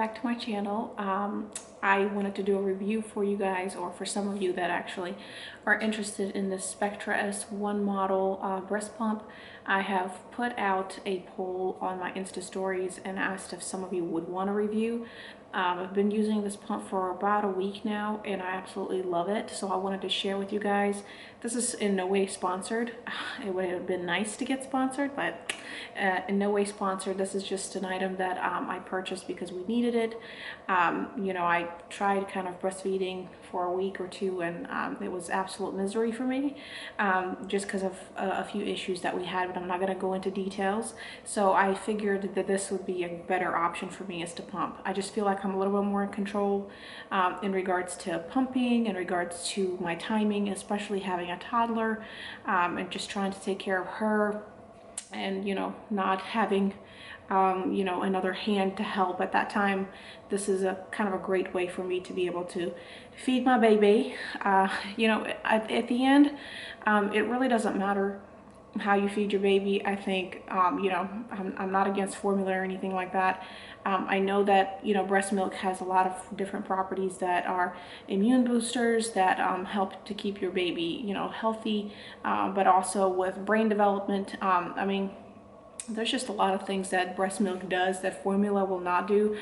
back to my channel. I wanted to do a review for you guys, or for some of you that actually are interested in this Spectra S1 model breast pump. I have put out a poll on my Insta stories and asked if some of you would want a review. I've been using this pump for about a week now and I absolutely love it, so I wanted to share with you guys. This is in no way sponsored. It would have been nice to get sponsored, but in no way sponsored. This is just an item that I purchased because we needed it. You know, I tried kind of breastfeeding for a week or two and it was absolute misery for me, just because of a few issues that we had, but I'm not going to go into details. So I figured that this would be a better option for me, is to pump. I just feel like I'm a little bit more in control in regards to pumping, in regards to my timing, especially having a toddler, and just trying to take care of her, and you know, not having you know, another hand to help at that time. This is a kind of a great way for me to be able to feed my baby. You know, at the end, it really doesn't matter how you feed your baby. I think, you know, I'm not against formula or anything like that. I know that, you know, breast milk has a lot of different properties that are immune boosters that help to keep your baby, you know, healthy, but also with brain development. I mean, there's just a lot of things that breast milk does that formula will not do,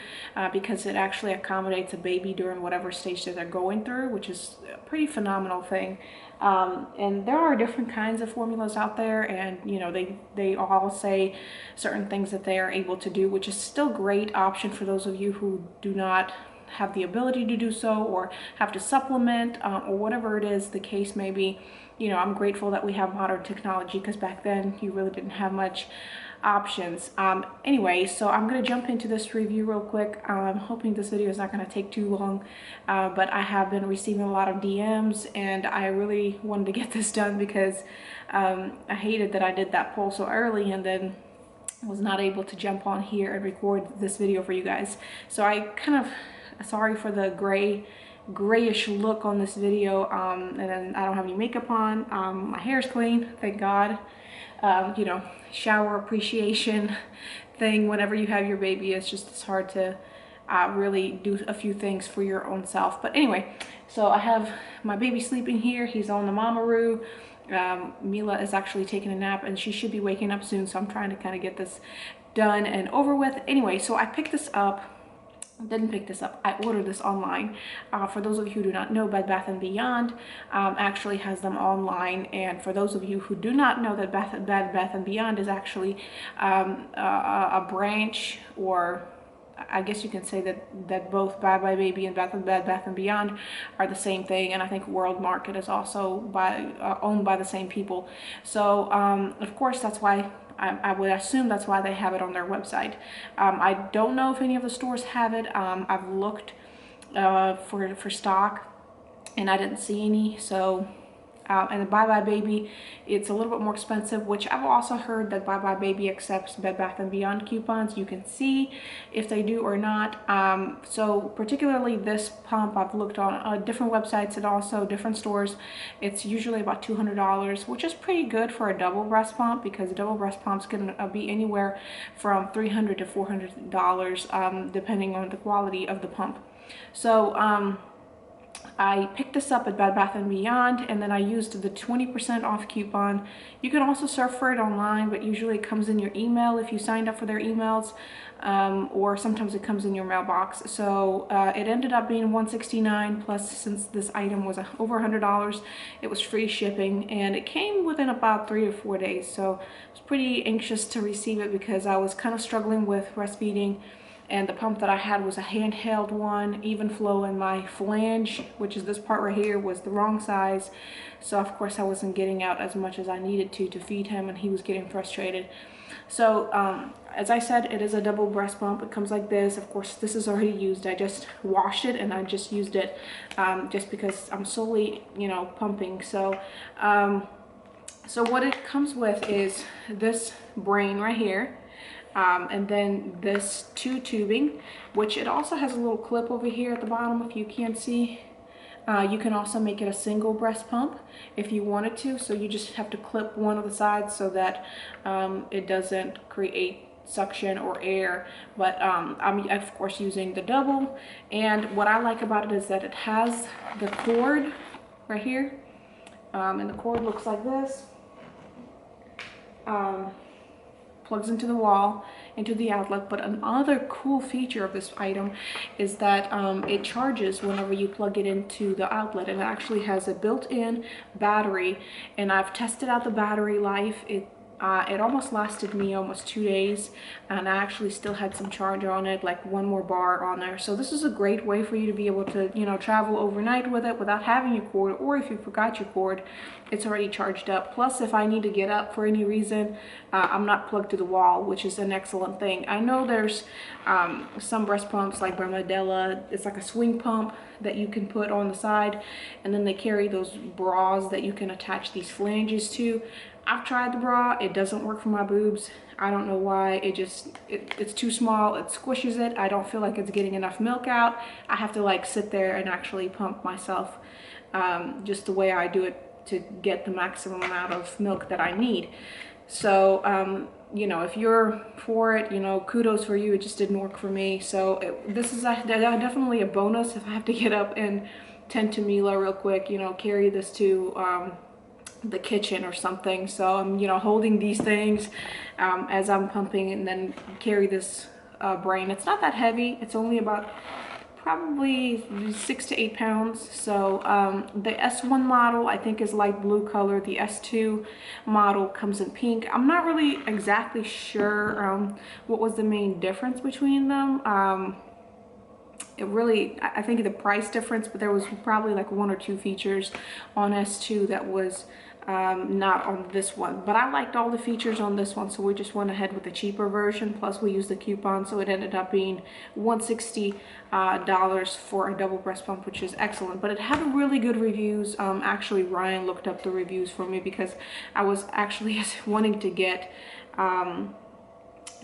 because it actually accommodates a baby during whatever stage that they're going through, which is a pretty phenomenal thing. And there are different kinds of formulas out there, and you know, they all say certain things that they are able to do, which is still a great option for those of you who do not have the ability to do so, or have to supplement, or whatever it is the case may be. You know, I'm grateful that we have modern technology, because back then you really didn't have much options. Anyway, so I'm gonna jump into this review real quick. I'm hoping this video is not gonna take too long, but I have been receiving a lot of DMs and I really wanted to get this done, because I hated that I did that poll so early and then was not able to jump on here and record this video for you guys. So I kind of, sorry for the grayish look on this video, and then I don't have any makeup on. My hair is clean, thank God. You know, shower appreciation thing whenever you have your baby, it's hard to really do a few things for your own self. But anyway, so I have my baby sleeping here. He's on the mama-roo. Mila is actually taking a nap and she should be waking up soon, so I'm trying to kind of get this done and over with. Anyway, so I picked this up. Didn't pick this up, I ordered this online. For those of you who do not know, Bed Bath & Beyond actually has them online, and for those of you who do not know, that Bed Bath & Beyond is actually a branch, or I guess you can say that both Bye Bye Baby and Bed Bath & Beyond are the same thing, and I think World Market is also owned by the same people. So of course that's why I would assume that's why they have it on their website. I don't know if any of the stores have it. I've looked for stock and I didn't see any. So and the Bye Bye Baby, it's a little bit more expensive, which I've also heard that Bye Bye Baby accepts Bed Bath & Beyond coupons. You can see if they do or not. So particularly this pump, I've looked on different websites and also different stores. It's usually about $200, which is pretty good for a double breast pump, because double breast pumps can be anywhere from $300 to $400, depending on the quality of the pump. So I picked this up at Bed Bath & Beyond, and then I used the 20% off coupon. You can also surf for it online, but usually it comes in your email if you signed up for their emails, or sometimes it comes in your mailbox. So it ended up being $169, plus since this item was over $100, it was free shipping, and it came within about 3 to 4 days. So I was pretty anxious to receive it because I was kind of struggling with breastfeeding. And the pump that I had was a handheld one, even flow, and my flange, which is this part right here, was the wrong size. So of course I wasn't getting out as much as I needed to feed him, and he was getting frustrated. So as I said, it is a double breast pump. It comes like this. Of course, this is already used. I just washed it and I just used it just because I'm solely, you know, pumping. So so what it comes with is this brain right here. And then this 2 tubing, which it also has a little clip over here at the bottom if you can't see. You can also make it a single breast pump if you wanted to, so you just have to clip one of the sides so that it doesn't create suction or air, but I'm of course using the double. And what I like about it is that it has the cord right here, and the cord looks like this. Plugs into the wall, into the outlet. But another cool feature of this item is that it charges whenever you plug it into the outlet, and it actually has a built-in battery. And I've tested out the battery life. It almost lasted me almost 2 days, and I actually still had some charge on it, like one more bar on there. So this is a great way for you to be able to, you know, travel overnight with it without having your cord, or if you forgot your cord, it's already charged up. Plus, if I need to get up for any reason, I'm not plugged to the wall, which is an excellent thing. I know there's some breast pumps like Medela, it's like a swing pump that you can put on the side, and then they carry those bras that you can attach these flanges to. I've tried the bra, it doesn't work for my boobs. I don't know why. It's too small, it squishes it. I don't feel like it's getting enough milk out. I have to like sit there and actually pump myself, just the way I do it, to get the maximum amount of milk that I need. So you know, if you're for it, you know, kudos for you. It just didn't work for me. So this is definitely a bonus if I have to get up and tend to Mila real quick, you know, carry this to the kitchen or something. So I'm, you know, holding these things as I'm pumping, and then carry this brain. It's not that heavy. It's only about probably 6 to 8 pounds. So the S1 model I think is light blue color. The S2 model comes in pink. I'm not really exactly sure what was the main difference between them. I think the price difference, but there was probably like 1 or 2 features on S2 that was not on this one. But I liked all the features on this one, so we just went ahead with the cheaper version. Plus we used the coupon, so it ended up being $160 for a double breast pump, which is excellent. But it had really good reviews. Actually, Ryan looked up the reviews for me because I was actually wanting to get the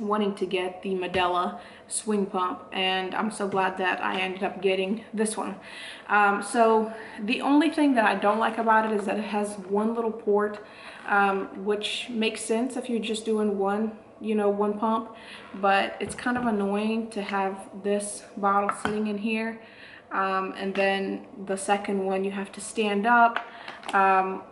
Medela swing pump, and I'm so glad that I ended up getting this one. So the only thing that I don't like about it is that it has one little port, which makes sense if you're just doing one pump, but it's kind of annoying to have this bottle sitting in here, and then the second one you have to stand up,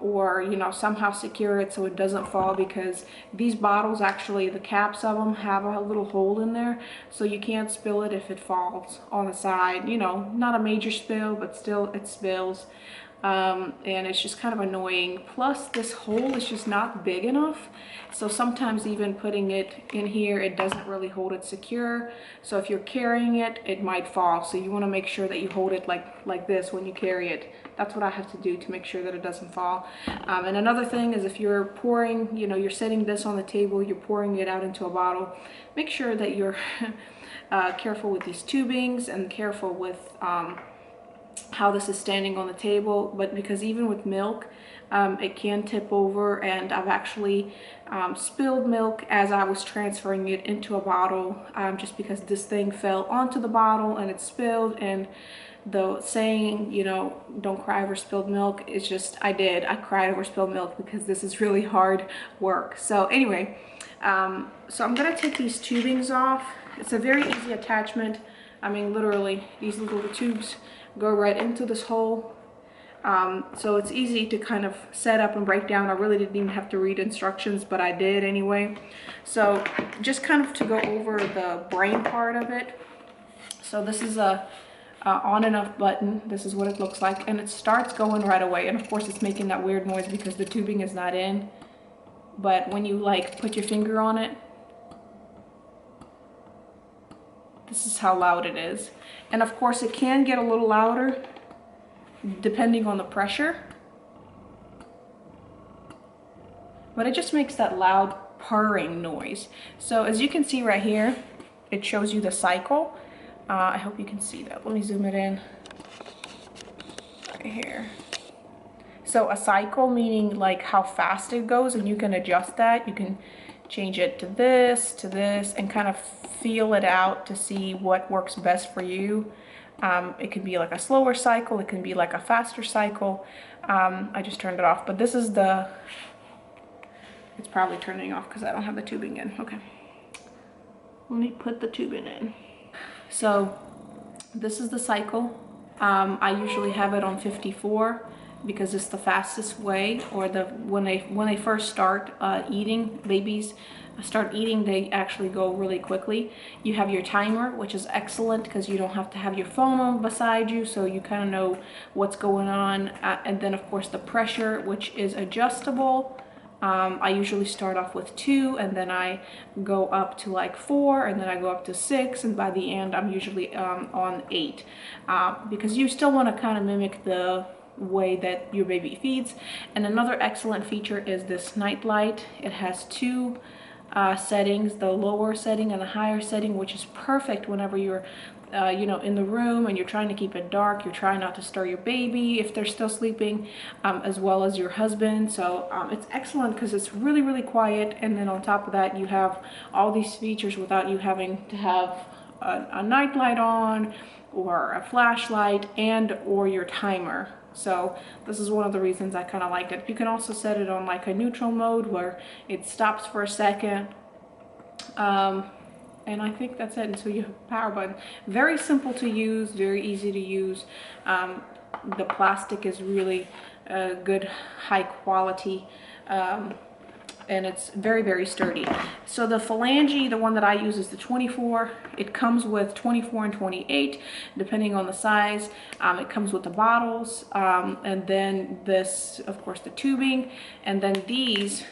or somehow secure it so it doesn't fall, because these bottles, actually the caps of them have a little hole in there, so you can't spill it if it falls on the side. Not a major spill, but still it spills. And it's just kind of annoying. Plus this hole is just not big enough, so sometimes even putting it in here, it doesn't really hold it secure. So if you're carrying it, it might fall, so you want to make sure that you hold it like this when you carry it. That's what I have to do to make sure that it doesn't fall. And another thing is, if you're pouring, you're setting this on the table, you're pouring it out into a bottle, make sure that you're careful with these tubings and careful with how this is standing on the table. But because even with milk, it can tip over, and I've actually spilled milk as I was transferring it into a bottle, just because this thing fell onto the bottle and it spilled. And the saying, don't cry over spilled milk, it's just, I cried over spilled milk, because this is really hard work. So anyway, so I'm gonna take these tubings off. It's a very easy attachment. I mean, literally, these little tubes go right into this hole. So it's easy to kind of set up and break down. I really didn't even have to read instructions, but I did anyway. So just kind of to go over the brain part of it. So this is a on and off button. This is what it looks like, and it starts going right away. And of course it's making that weird noise because the tubing is not in. But when you put your finger on it, this is how loud it is. And of course it can get a little louder depending on the pressure, but it just makes that loud purring noise. So as you can see right here, it shows you the cycle. I hope you can see that. Let me zoom it in right here. So a cycle meaning how fast it goes, and you can adjust that. You can change it to this, and kind of feel it out to see what works best for you. It can be like a slower cycle, it can be like a faster cycle. I just turned it off, but this is it's probably turning off because I don't have the tubing in. Okay. Let me put the tubing in. So this is the cycle. I usually have it on 54 because it's the fastest way, or when they first start eating, babies start eating, they actually go really quickly. You have your timer, which is excellent because you don't have to have your phone on beside you, so you kind of know what's going on. And then of course the pressure, which is adjustable. I usually start off with 2, and then I go up to like 4, and then I go up to 6, and by the end I'm usually on 8, because you still want to kind of mimic the way that your baby feeds. And another excellent feature is this night light. It has 2 settings, the lower setting and the higher setting, which is perfect whenever you're you know, in the room and you're trying to keep it dark. You're trying not to stir your baby if they're still sleeping, as well as your husband. So it's excellent because it's really, really quiet. And then on top of that, you have all these features without you having to have a night light on or a flashlight and or your timer. So this is one of the reasons I kind of liked it. You can also set it on like a neutral mode where it stops for a second. And I think that's it. And so you have a power button. Very simple to use, very easy to use. The plastic is really good, high quality. And it's very, very sturdy. So the phalange, the one that I use, is the 24. It comes with 24 and 28, depending on the size. It comes with the bottles, and then this, of course, the tubing. And then these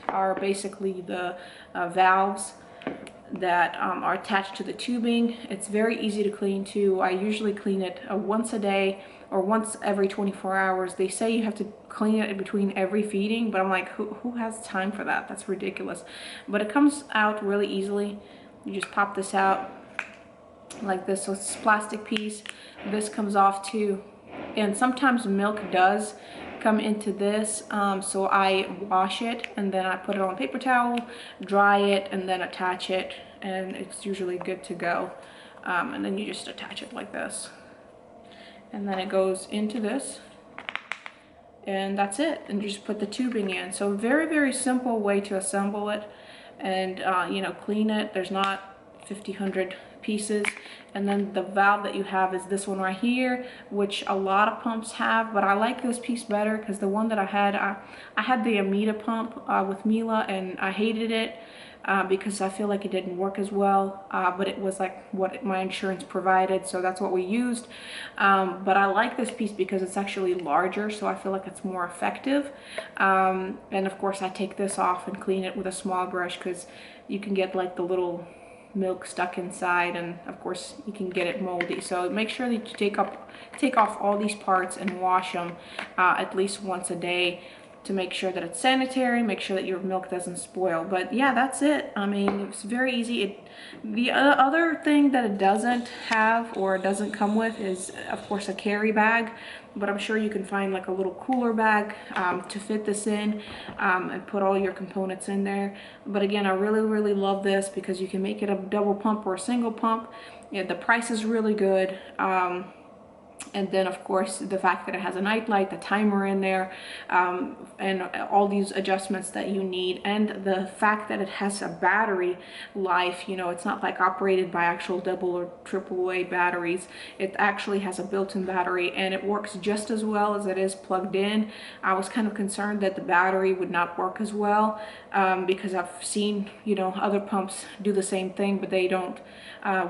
are basically the valves that are attached to the tubing. It's very easy to clean too. I usually clean it once a day or once every 24 hours. They say you have to clean it in between every feeding, but I'm like, who has time for that? That's ridiculous. But it comes out really easily. You just pop this out like this. So it's a plastic piece. This comes off too. And sometimes milk does come into this, so I wash it and then I put it on a paper towel, dry it, and then attach it, and it's usually good to go. And then you just attach it like this, and then it goes into this, and that's it. And you just put the tubing in. So very, very simple way to assemble it and you know, clean it. There's not 100 pieces. And then the valve that you have is this one right here, which a lot of pumps have, but I like this piece better because the one that I had the Amita pump with Mila, and I hated it because I feel like it didn't work as well, but it was like what my insurance provided, so that's what we used. But I like this piece because it's actually larger, so I feel like it's more effective. And of course I take this off and clean it with a small brush because you can get like the little milk stuck inside, and of course you can get it moldy. So make sure that you take off all these parts and wash them at least once a day to make sure that it's sanitary, make sure that your milk doesn't spoil. But yeah, that's it. I mean, it's very easy. The other thing that it doesn't have or doesn't come with is of course a carry bag, but I'm sure you can find like a little cooler bag to fit this in and put all your components in there. But again, I really, really love this because you can make it a double pump or a single pump. Yeah, the price is really good. And then of course the fact that it has a night light, the timer in there, and all these adjustments that you need, and the fact that it has a battery life. You know, it's not like operated by actual double or triple A batteries. It actually has a built-in battery, and it works just as well as it is plugged in. I was kind of concerned that the battery would not work as well because I've seen, you know, other pumps do the same thing, but they don't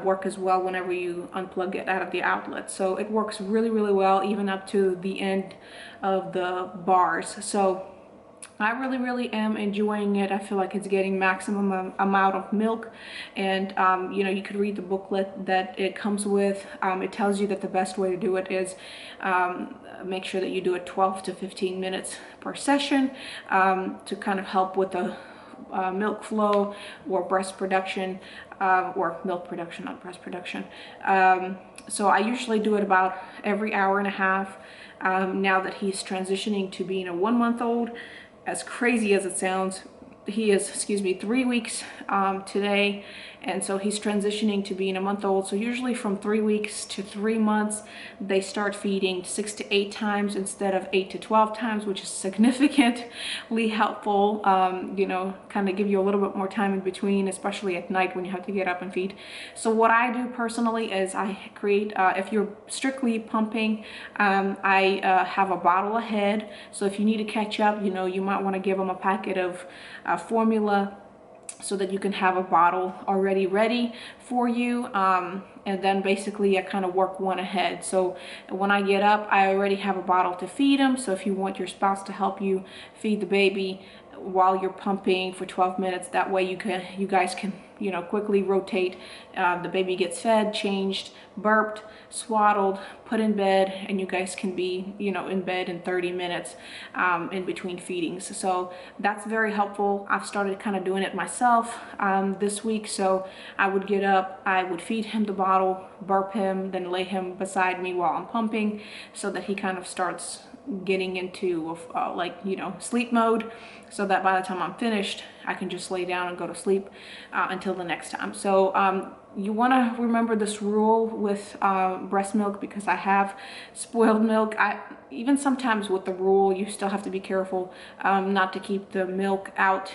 work as well whenever you unplug it out of the outlet. So it works really, really well, even up to the end of the bars. So I really, really am enjoying it. I feel like it's getting maximum amount of milk, and you know, you could read the booklet that it comes with. It tells you that the best way to do it is make sure that you do it 12 to 15 minutes per session to kind of help with the milk flow or breast production, or milk production, not breast production. So I usually do it about every hour and a half. Now that he's transitioning to being a 1-month-old, as crazy as it sounds, he is, excuse me, 3 weeks today, and so he's transitioning to being a month old. So usually from 3 weeks to 3 months, they start feeding 6 to 8 times instead of 8 to 12 times, which is significantly helpful. You know, kind of give you a little bit more time in between, especially at night when you have to get up and feed. So what I do personally is I create, if you're strictly pumping, I have a bottle ahead. So if you need to catch up, you know, you might want to give them a packet of formula so that you can have a bottle already ready for you. And then basically I kind of work one ahead. So when I get up, I already have a bottle to feed them. So if you want your spouse to help you feed the baby while you're pumping for 12 minutes, that way you guys can, you know, quickly rotate. The baby gets fed, changed, burped, swaddled, put in bed, and you guys can be, you know, in bed in 30 minutes in between feedings. So that's very helpful. I've started kind of doing it myself this week. So I would get up, I would feed him the bottle, burp him, then lay him beside me while I'm pumping, so that he kind of starts getting into like, you know, sleep mode, so that by the time I'm finished, I can just lay down and go to sleep until the next time. So you want to remember this rule with breast milk, because I have spoiled milk. Even sometimes with the rule, you still have to be careful not to keep the milk out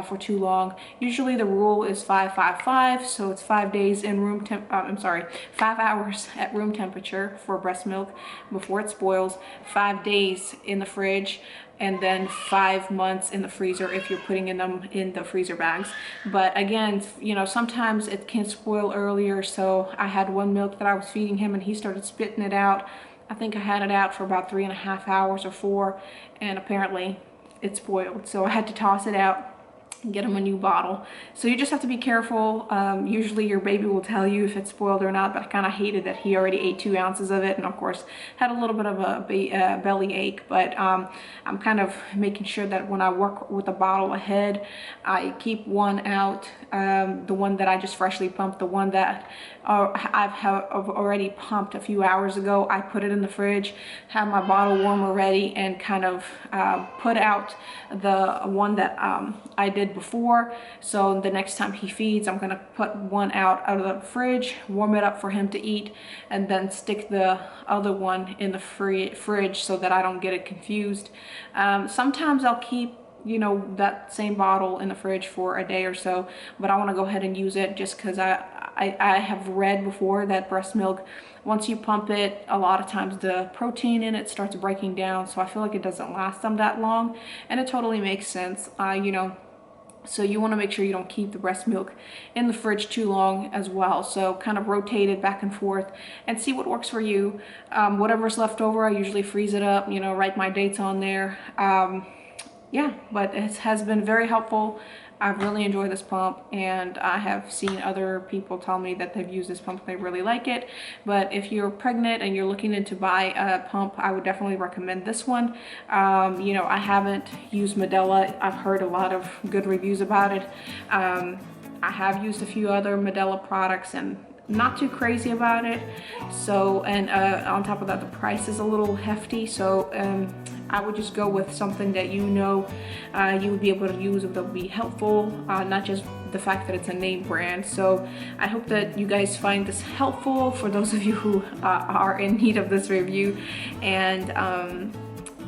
for too long. Usually the rule is 5-5-5, so it's 5 days in room temp. I'm sorry, 5 hours at room temperature for breast milk before it spoils, 5 days in the fridge, and then 5 months in the freezer if you're putting them in the freezer bags. But again, you know, sometimes it can spoil earlier. So I had one milk that I was feeding him and he started spitting it out. I think I had it out for about 3.5 hours or 4, and apparently it spoiled. So I had to toss it out, get them a new bottle. So you just have to be careful. Usually your baby will tell you if it's spoiled or not, but I kind of hated that he already ate 2 ounces of it, and of course had a little bit of a belly ache. But I'm kind of making sure that when I work with a bottle ahead, I keep one out, the one that I just freshly pumped, the one that I've already pumped a few hours ago. I put it in the fridge, have my bottle warmer ready, and kind of put out the one that I did before. So the next time he feeds, I'm gonna put one out of the fridge, warm it up for him to eat, and then stick the other one in the fridge so that I don't get it confused. Sometimes I'll keep, you know, that same bottle in the fridge for a day or so, but I want to go ahead and use it just because I have read before that breast milk, once you pump it, a lot of times the protein in it starts breaking down, so I feel like it doesn't last them that long, and it totally makes sense. You know, so you want to make sure you don't keep the breast milk in the fridge too long as well. So kind of rotate it back and forth and see what works for you. Whatever's left over, I usually freeze it up, you know, write my dates on there. Yeah, but it has been very helpful. I've really enjoyed this pump, and I have seen other people tell me that they've used this pump and they really like it. But if you're pregnant and you're looking into buy a pump, I would definitely recommend this one. You know, I haven't used Medela. I've heard a lot of good reviews about it. I have used a few other Medela products and not too crazy about it. So, and on top of that, the price is a little hefty. So I would just go with something that you know you would be able to use, that would be helpful, not just the fact that it's a name brand. So I hope that you guys find this helpful for those of you who are in need of this review. And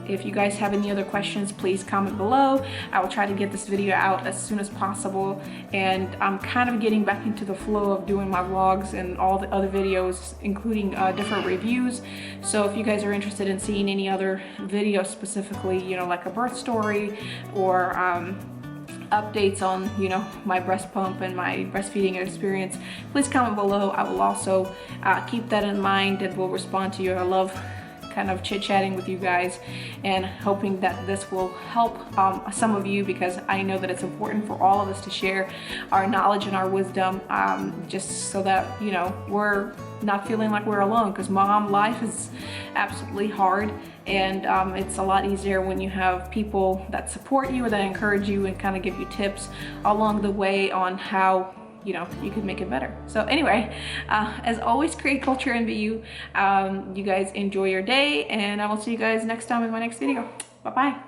if you guys have any other questions, please comment below. I will try to get this video out as soon as possible. And I'm kind of getting back into the flow of doing my vlogs and all the other videos, including different reviews. So if you guys are interested in seeing any other videos specifically, you know, like a birth story or updates on, you know, my breast pump and my breastfeeding experience, please comment below. I will also keep that in mind and will respond to you. I love kind of chit-chatting with you guys and hoping that this will help some of you, because I know that it's important for all of us to share our knowledge and our wisdom, just so that, you know, we're not feeling like we're alone, because mom life is absolutely hard, and it's a lot easier when you have people that support you or that encourage you and kind of give you tips along the way on how, you know, you could make it better. So anyway, as always, create culture and be you. You guys enjoy your day, and I will see you guys next time in my next video. Bye bye.